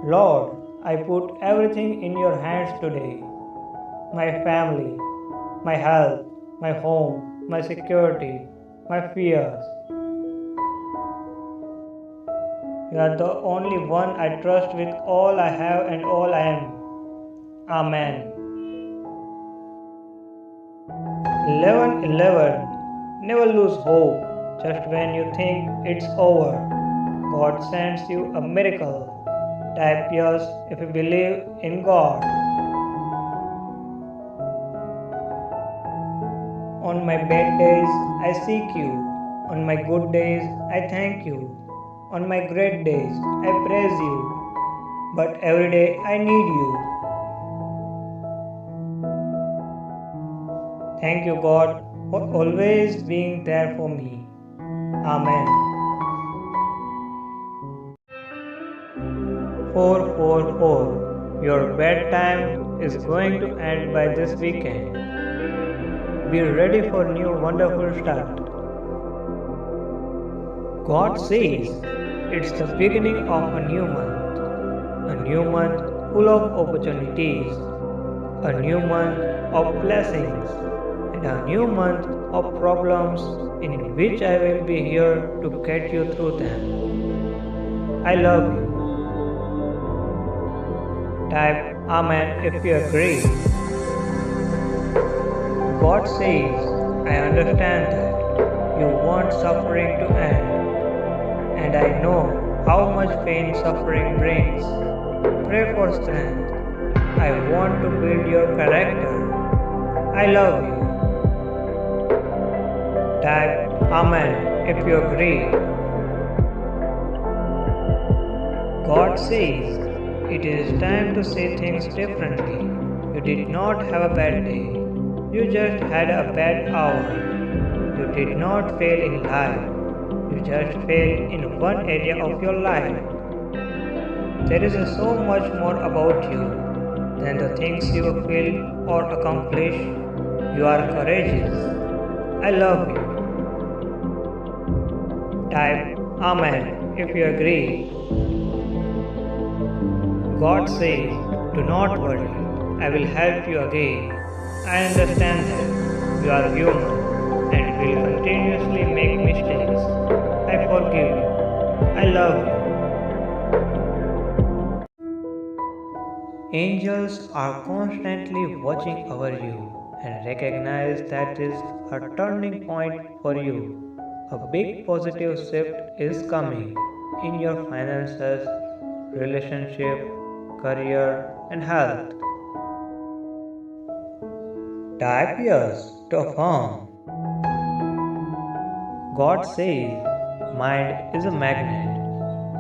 Lord, I put everything in your hands today, my family, my health, my home, my security, my fears. You are the only one I trust with all I have and all I am. Amen. 11:11. Never lose hope just when you think it's over. God sends you a miracle. Type yes if you believe in God. On my bad days, I seek you. On my good days, I thank you. On my great days, I praise you. But every day, I need you. Thank you, God, for always being there for me. Amen. 444. Your bedtime is going to end by this weekend. Be ready for new wonderful start. God says it's the beginning of a new month full of opportunities, a new month of blessings, and a new month of problems in which I will be here to get you through them. I love you. Type Amen if you agree. God says, I understand that you want suffering to end, and I know how much pain suffering brings. Pray for strength. I want to build your character. I love you. Type Amen if you agree. God says, it is time to see things differently. You did not have a bad day. You just had a bad hour. You did not fail in life. You just failed in one area of your life. There is so much more about you than the things you feel or accomplish. You are courageous. I love you. Type Amen if you agree. God says, do not worry, I will help you again. I understand that you are human and will continuously make mistakes. I forgive you. I love you. Angels are constantly watching over you and recognize that is a turning point for you. A big positive shift is coming in your finances, relationship, career, and health. Type yes to affirm. God says, mind is a magnet.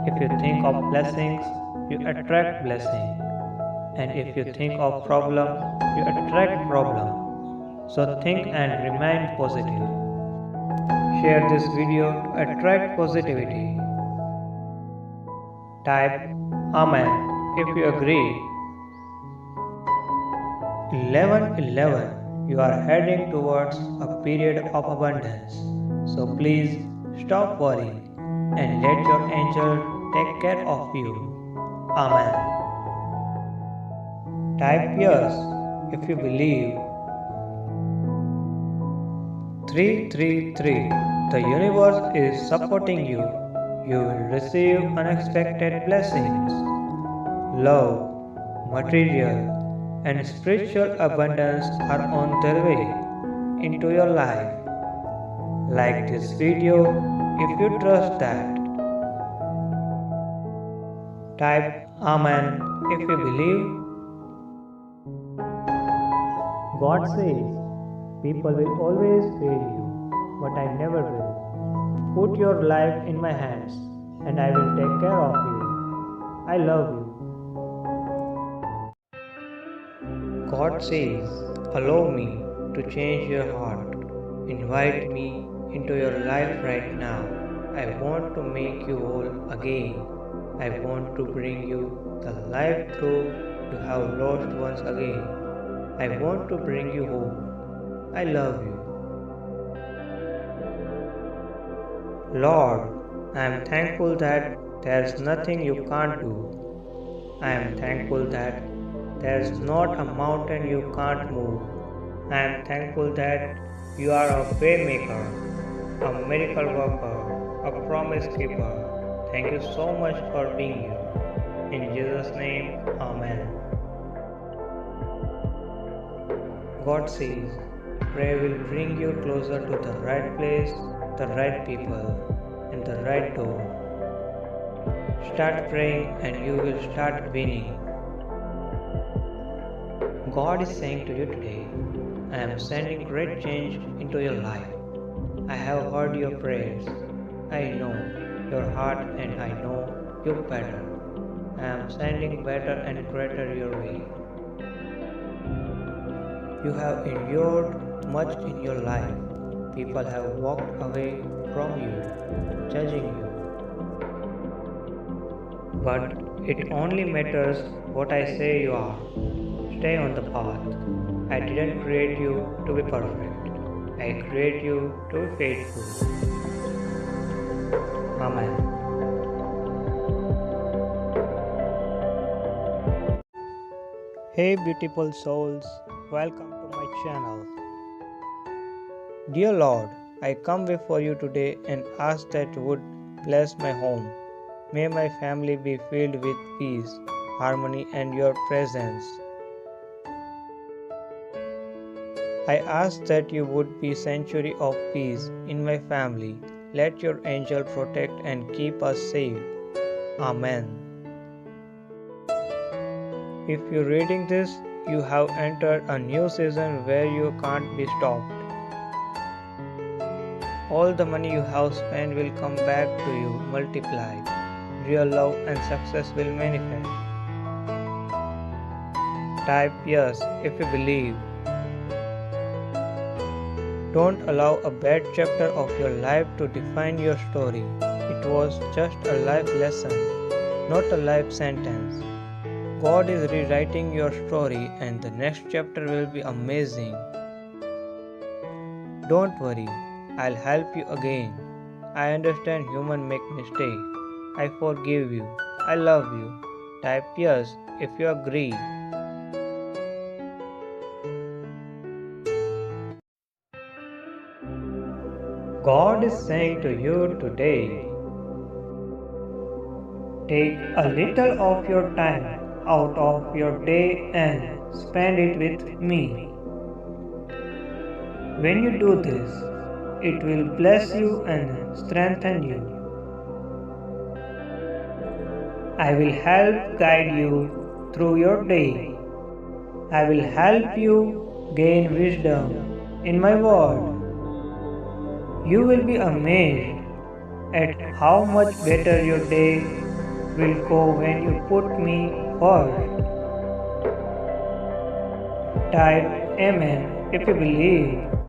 If you think of blessings, you attract blessing. And if you think of problem, you attract problem. So think and remain positive. Share this video to attract positivity. Type Amen if you agree. 11:11. You are heading towards a period of abundance. So please stop worrying and let your angel take care of you. Amen. Type yes if you believe. 333. The universe is supporting you. You will receive unexpected blessings. Love, material, and spiritual abundance are on their way into your life. Like this video if you trust that. Type Amen if you believe. God says, people will always fail you, but I never will. Put your life in my hands, and I will take care of you. I love you. God says, allow me to change your heart. Invite me into your life right now. I want to make you whole again. I want to bring you the life through you have lost once again. I want to bring you home. I love you. Lord, I am thankful that there is nothing you can't do. I am thankful that there is not a mountain you can't move. I am thankful that you are a waymaker, a miracle worker, a promise keeper. Thank you so much for being you. In Jesus' name, Amen. God says, prayer will bring you closer to the right place, the right people, and the right door. Start praying and you will start winning. God is saying to you today, I am sending great change into your life. I have heard your prayers. I know your heart and I know you better. I am sending better and greater your way. You have endured much in your life. People have walked away from you, judging you. But it only matters what I say you are. Stay on the path. I didn't create you to be perfect. I create you to be faithful. Amen. Hey beautiful souls, welcome to my channel. Dear Lord, I come before you today and ask that you would bless my home. May my family be filled with peace, harmony and your presence. I ask that you would be sanctuary of peace in my family. Let your angel protect and keep us safe. Amen. If you're reading this, you have entered a new season where you can't be stopped. All the money you have spent will come back to you multiplied. Real love and success will manifest. Type yes if you believe. Don't allow a bad chapter of your life to define your story. It was just a life lesson, not a life sentence. God is rewriting your story and the next chapter will be amazing. Don't worry, I'll help you again. I understand humans make mistakes. I forgive you. I love you. Type yes if you agree. God is saying to you today, take a little of your time out of your day and spend it with me. When you do this, it will bless you and strengthen you. I will help guide you through your day. I will help you gain wisdom in my word. You will be amazed at how much better your day will go when you put me first. Type Amen if you believe.